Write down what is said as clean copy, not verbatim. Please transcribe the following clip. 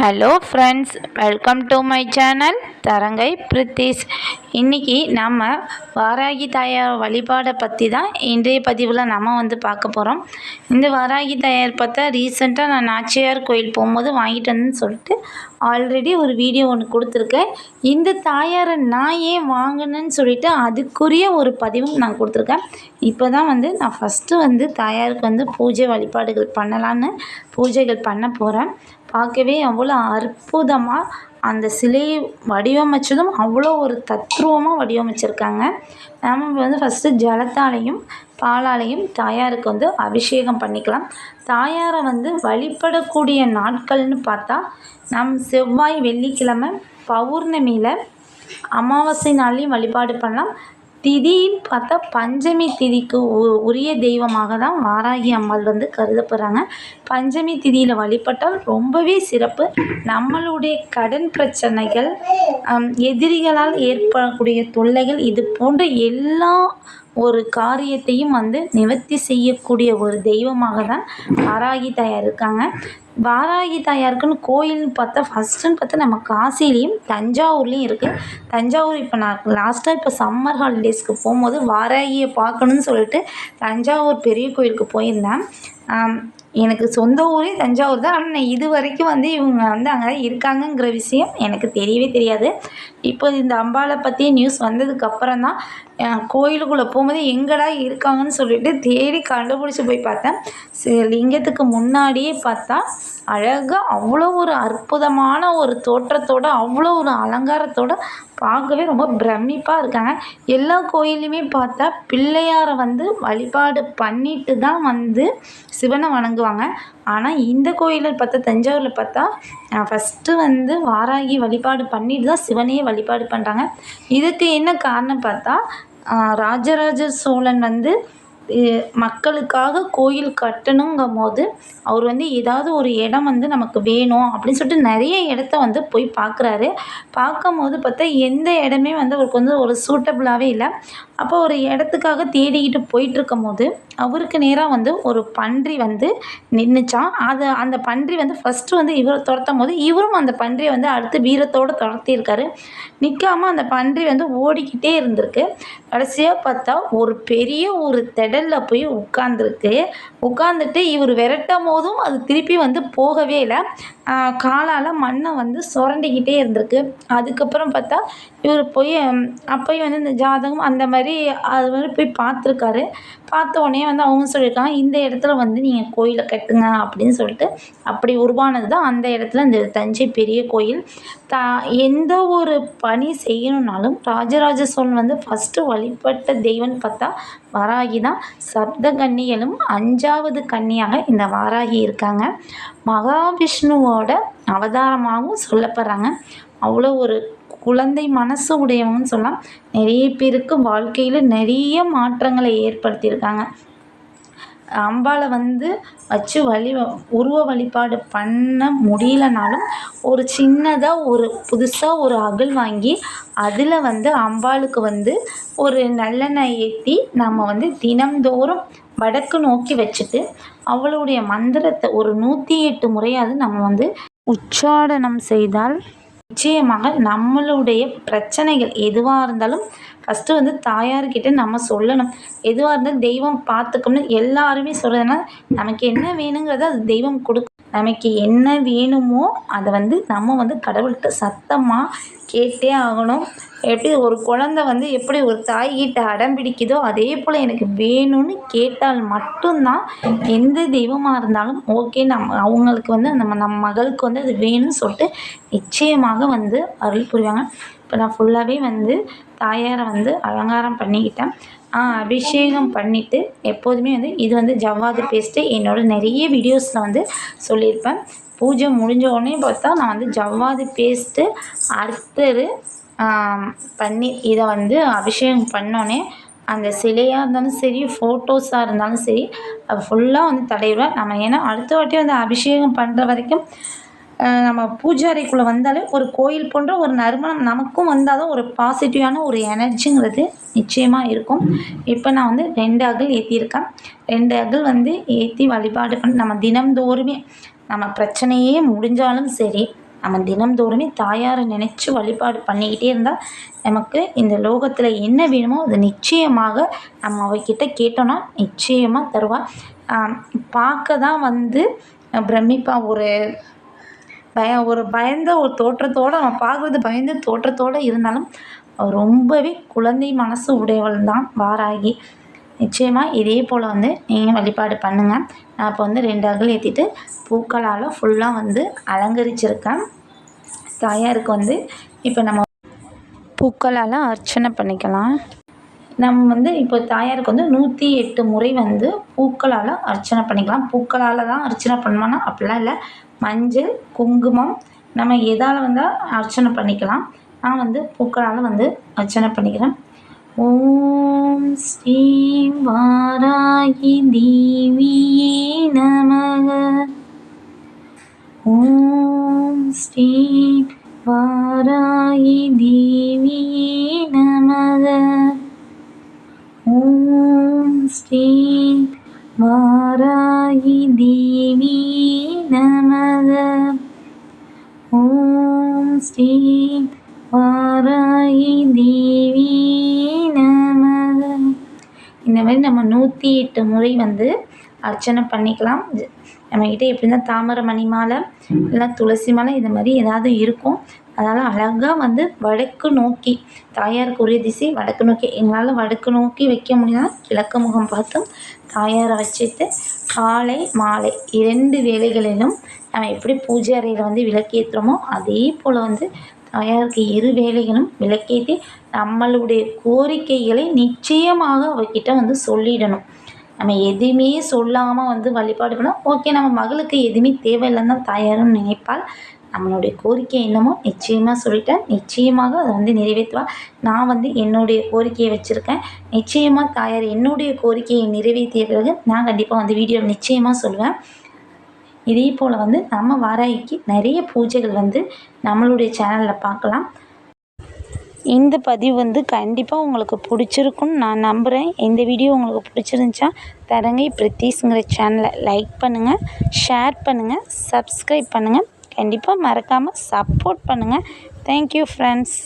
Hello friends, welcome to my channel தரங்கை பிரித்திஷ். இன்றைக்கி நம்ம வாராகி தாயார் வழிபாடை பற்றி தான் இன்றைய பதிவில் நம்ம பார்க்க போகிறோம். இந்த வாராகி தாயார் பார்த்தா ரீசெண்டாக நான் நாச்சியார் கோயில் போகும்போது வாங்கிட்டு வந்தேன்னு சொல்லிட்டு ஆல்ரெடி ஒரு வீடியோ ஒன்று கொடுத்துருக்கேன். இந்த தாயாரை நான் ஏன் வாங்கினேன்னு சொல்லிட்டு அதுக்குரிய ஒரு பதிவும் நான் கொடுத்துருக்கேன். இப்போ தான் நான் ஃபஸ்ட்டு தாயாருக்கு பூஜை வழிபாடுகள் பண்ணலான்னு பூஜைகள் பண்ண போகிறேன். பார்க்கவே அவ்வளோ அற்புதமாக அந்த சிலையை வடிவமைச்சதும் அவ்வளோ ஒரு தத்ரூபமாக வடிவமைச்சிருக்காங்க. நம்ம ஃபஸ்ட்டு ஜலத்தாலையும் பாலாலையும் தாயாருக்கு அபிஷேகம் பண்ணிக்கலாம். தாயாரை வழிபடக்கூடிய நாட்கள்னு பார்த்தா செவ்வாய், வெள்ளிக்கிழமை, பௌர்ணமியில், அமாவாசை நாள்லேயும் வழிபாடு பண்ணலாம். திதின்னு பார்த்தா பஞ்சமி திதிக்கு உரிய தெய்வமாக தான் வாராகி அம்மாள் கருதப்படுறாங்க. பஞ்சமி திதியில் வழிபட்டால் ரொம்பவே சிறப்பு. நம்மளுடைய கடன் பிரச்சனைகள், எதிரிகளால் ஏற்படக்கூடிய தொல்லைகள், இது போன்ற எல்லா ஒரு காரியத்தையும் நிவர்த்தி செய்யக்கூடிய ஒரு தெய்வமாக தான் வாராகி தாயார் இருக்காங்க. வாராகி தாயாருக்குன்னு கோயில்னு பார்த்தா நம்ம காசிலையும் தஞ்சாவூர்லேயும் இருக்குது. தஞ்சாவூர் இப்போ நான் லாஸ்ட்டாக சம்மர் ஹாலிடேஸ்க்கு போகும்போது வாராகியை பார்க்கணுன்னு சொல்லிட்டு தஞ்சாவூர் பெரிய கோயிலுக்கு போயிருந்தேன். எனக்கு சொந்த ஊரே தஞ்சாவூர் தான். ஆனால் நான் இது வரைக்கும் இவங்க அங்கே இருக்காங்கங்கிற விஷயம் எனக்கு தெரியவே தெரியாது. இப்போ இந்த அம்பாளை பற்றி நியூஸ் வந்ததுக்கப்புறம் தான் கோயிலுக்குள்ளே போகும்போது எங்கடா இருக்காங்கன்னு சொல்லிட்டு தேடி கண்டுபிடிச்சி போய் பார்த்தேன். லிங்கத்துக்கு முன்னாடியே பார்த்தா அழகாக அவ்வளோ ஒரு அற்புதமான ஒரு தோற்றத்தோடு, அவ்வளோ ஒரு அலங்காரத்தோடு பார்க்கவே ரொம்ப பிரமிப்பாக இருக்காங்க. எல்லா கோயிலையுமே பார்த்தா பிள்ளையாரை வழிபாடு பண்ணிட்டு தான் சிவனை வணங்குவாங்க. ஆனால் இந்த கோயிலில் பார்த்தா, தஞ்சாவூரில் பார்த்தா ஃபஸ்ட்டு வாராகி வழிபாடு பண்ணிட்டு தான் சிவனையே வழிபாடு பண்ணுறாங்க. இதுக்கு என்ன காரணம் பார்த்தா, ராஜராஜ சோழன் மக்களுக்காக கோயில் கட்டணுங்கும் போது அவர் ஏதாவது ஒரு இடம் நமக்கு வேணும் அப்படின்னு சொல்லிட்டு நிறைய இடத்த போய் பார்க்குறாரு. பார்க்கும்போது பார்த்தா எந்த இடமே அவருக்கு ஒரு சூட்டபுளாகவே இல்லை. அப்போ ஒரு இடத்துக்காக தேடிக்கிட்டு போயிட்டுருக்கும் போது அவருக்கு நேராக ஒரு பன்றி நின்றுச்சான். அந்த பன்றி ஃபஸ்ட்டு இவரை துரத்தும் போது இவரும் அந்த பன்றியை அடுத்து வீரத்தோடு துரத்தியிருக்காரு. நிற்காமல் அந்த பன்றி ஓடிக்கிட்டே இருந்திருக்கு. கடைசியாக பார்த்தா ஒரு பெரிய ஒரு திடலில் போய் உட்காந்துட்டு இவர் விரட்டும் போதும் அது திருப்பி போகவே இல்லை. காலால் மண்ணை சுரண்டிக்கிட்டே இருந்திருக்கு. அதுக்கப்புறம் பார்த்தா இவர் போய் அப்போயும் இந்த ஜாதகம் அந்த மாதிரி அது போய் பார்த்துருக்காரு. பார்த்த உடனே அவங்க சொல்லியிருக்காங்க, இந்த இடத்துல நீங்கள் கோயிலை கட்டுங்க அப்படின்னு சொல்லிட்டு அப்படி உருவானது தான் அந்த இடத்துல இந்த தஞ்சை பெரிய கோயில். எந்த ஒரு பணி செய்யணுன்னாலும் ராஜராஜ சோழன் ஃபஸ்ட்டு வழிபட்ட தெய்வம்னு பார்த்தா வாராகி தான். சப்த கன்னிகளும் 5வது கன்னியாக இந்த வாராகி இருக்காங்க. மகாவிஷ்ணுவோட அவதாரமாகவும் சொல்லப்படுறாங்க. அவ்வளோ ஒரு குழந்தை மனசு உடையவங்கன்னு சொல்லலாம். நிறைய பேருக்கு வாழ்க்கையில் நிறைய மாற்றங்களை ஏற்படுத்தியிருக்காங்க. அம்பாளை வச்சு உருவ வழிபாடு பண்ண முடியலனாலும் ஒரு சின்னதாக ஒரு புதுசாக ஒரு அகல் வாங்கி அதில் அம்பாளுக்கு ஒரு நல்லெண்ணெய் ஏற்றி நம்ம தினம்தோறும் வடக்கு நோக்கி வச்சுட்டு அவளுடைய மந்திரத்தை ஒரு 108 முறையாவது நம்ம உச்சாடனம் செய்தால் நிச்சயமாக நம்மளுடைய பிரச்சனைகள் எதுவாக இருந்தாலும் ஃபஸ்ட்டு தாயார்கிட்ட நம்ம சொல்லணும். எதுவாக இருந்தாலும் தெய்வம் பார்த்துக்கணும்னு எல்லாருமே சொல்கிறதுனா, நமக்கு என்ன வேணுங்கிறத அது தெய்வம் கொடுக்கும். நமக்கு என்ன வேணுமோ அதை நம்ம கடவுள்கிட்ட சத்தமாக கேட்டே ஆகணும். எப்படி ஒரு குழந்தை எப்படி ஒரு தாய்கிட்ட அடம் பிடிக்குதோ அதே போல் எனக்கு வேணும்னு கேட்டால் மட்டும்தான் எந்த தெய்வமாக இருந்தாலும் ஓகே, அவங்களுக்கு நம்ம மகளுக்கு அது வேணும்னு சொல்லிட்டு நிச்சயமாக அருள் புரிவாங்க. இப்போ நான் ஃபுல்லாகவே தாயாரை அலங்காரம் பண்ணிக்கிட்டேன். அபிஷேகம் பண்ணிவிட்டு எப்போதுமே இது ஜவ்வாது பேஸ்ட்டு என்னோட நிறைய வீடியோஸில் சொல்லியிருப்பேன். பூஜை முடிஞ்ச உடனே பார்த்தா நான் ஜவ்வாது பேஸ்ட்டு அர்த்தர் பண்ணி இதை அபிஷேகம் பண்ணோன்னே அந்த சிலையாக இருந்தாலும் சரி, ஃபோட்டோஸாக இருந்தாலும் சரி, அது ஃபுல்லாக தடவிடுவேன். நம்ம ஏன்னா அடுத்த வாட்டி அபிஷேகம் பண்ணுற வரைக்கும் நம்ம பூஜை அறைக்குள்ளே வந்தாலே ஒரு கோயில் போன்ற ஒரு நறுமணம் நமக்கும் வந்தாலும் ஒரு பாசிட்டிவான ஒரு எனர்ஜிங்கிறது நிச்சயமாக இருக்கும். இப்போ நான் 2 அகல் ஏற்றியிருக்கேன். 2 அகல் ஏற்றி வழிபாடு பண்ணி நம்ம தினம்தோறுமே நம்ம பிரச்சனையே முடிஞ்சாலும் சரி, நம்ம தினம்தோறுமே தாயாரை நினச்சி வழிபாடு பண்ணிக்கிட்டே இருந்தால் நமக்கு இந்த லோகத்தில் என்ன வேணுமோ அது நிச்சயமாக நம்ம அவகிட்ட கேட்டோன்னா நிச்சயமாக தருவாள். பார்க்க தான் வந்து பிரமிப்பா ஒரு பயந்த ஒரு தோற்றத்தோடு நம்ம பார்க்குறது பயந்த தோற்றத்தோடு இருந்தாலும் ரொம்பவே குழந்தை மனசு உடையவள் தான் வாராகி. நிச்சயமாக இதே போல் வந்து நீங்கள் வழிபாடு பண்ணுங்கள். நான் இப்போ வந்து 2 அகல் ஏற்றிட்டு பூக்களால் ஃபுல்லாக வந்து அலங்கரிச்சிருக்கேன். தாயாருக்கு வந்து இப்போ நம்ம பூக்களால் அர்ச்சனை பண்ணிக்கலாம். நம்ம வந்து இப்போ தாயாருக்கு வந்து 108 முறை வந்து பூக்களால் அர்ச்சனை பண்ணிக்கலாம். பூக்களால் தான் அர்ச்சனை பண்ணுவோன்னா அப்படிலாம் இல்லை. மஞ்சள், குங்குமம் நம்ம எதால் வந்தால் அர்ச்சனை பண்ணிக்கலாம். நான் வந்து பூக்களால் வந்து அர்ச்சனை பண்ணிக்கிறேன். ஓம் ஸ்ரீம் வாராகி தேவியே நமக. ஓம் ஸ்ரீம் வாராகி தேவியே நமக. ஓம் ஸ்ரீம் வாராகி தேவியே நமக. ஓம் ஸ்ரீம் வாராகி தேவியே நமக. இந்த மாதிரி நம்ம 108 முறை வந்து அர்ச்சனை பண்ணிக்கலாம். நம்மக்கிட்ட எப்படின்னா தாமரை மணி மாலை இல்லை துளசி மாலை இந்த மாதிரி ஏதாவது இருக்கும். அதனால் அழகாக வந்து வடக்கு நோக்கி, தாயாருக்கு உரிய திசை வடக்கு நோக்கி, எங்களால் வடக்கு நோக்கி வைக்க முடியாதுன்னா கிழக்கு முகம் பார்த்தும் தாயாரை வச்சுட்டு காலை மாலை 2 வேளைகளிலும் நம்ம எப்படி பூஜை அறையில் வந்து விளக்கேற்றுறோமோ அதே போல் வந்து தாயாருக்கு 2 வேளைகளும் விளக்கேற்றி நம்மளுடைய கோரிக்கைகளை நிச்சயமாக அவகிட்ட வந்து சொல்லிடணும். நம்ம எதுவுமே சொல்லாமல் வந்து வழிபாடு பண்ணால் ஓகே, நம்ம மகளுக்கு எதுவுமே தேவையில்லைன்னு தான் தாயாரும் நினைப்பாள். நம்மளுடைய கோரிக்கை என்னமோ நிச்சயமாக சொல்லிட்டேன், நிச்சயமாக அதை வந்து நிறைவேற்றுவாள். நான் வந்து என்னுடைய கோரிக்கையை வச்சுருக்கேன். நிச்சயமாக தாயார் என்னுடைய கோரிக்கையை நிறைவேற்றிய பிறகு நான் கண்டிப்பாக வந்து வீடியோ நிச்சயமாக சொல்லுவேன். இதே போல் வந்து நம்ம வாராகிக்கு நிறைய பூஜைகள் வந்து நம்மளுடைய சேனலில் பார்க்கலாம். இந்த பதிவு வந்து கண்டிப்பாக உங்களுக்கு பிடிச்சிருக்குன்னு நான் நம்புகிறேன். இந்த வீடியோ உங்களுக்கு பிடிச்சிருந்துச்சா தரங்கை பிரித்திஸ்ங்கிற சேனலை லைக் பண்ணுங்கள், ஷேர் பண்ணுங்கள், சப்ஸ்கிரைப் பண்ணுங்கள். கண்டிப்பாக மறக்காமல் சப்போர்ட் பண்ணுங்கள். Thank you friends.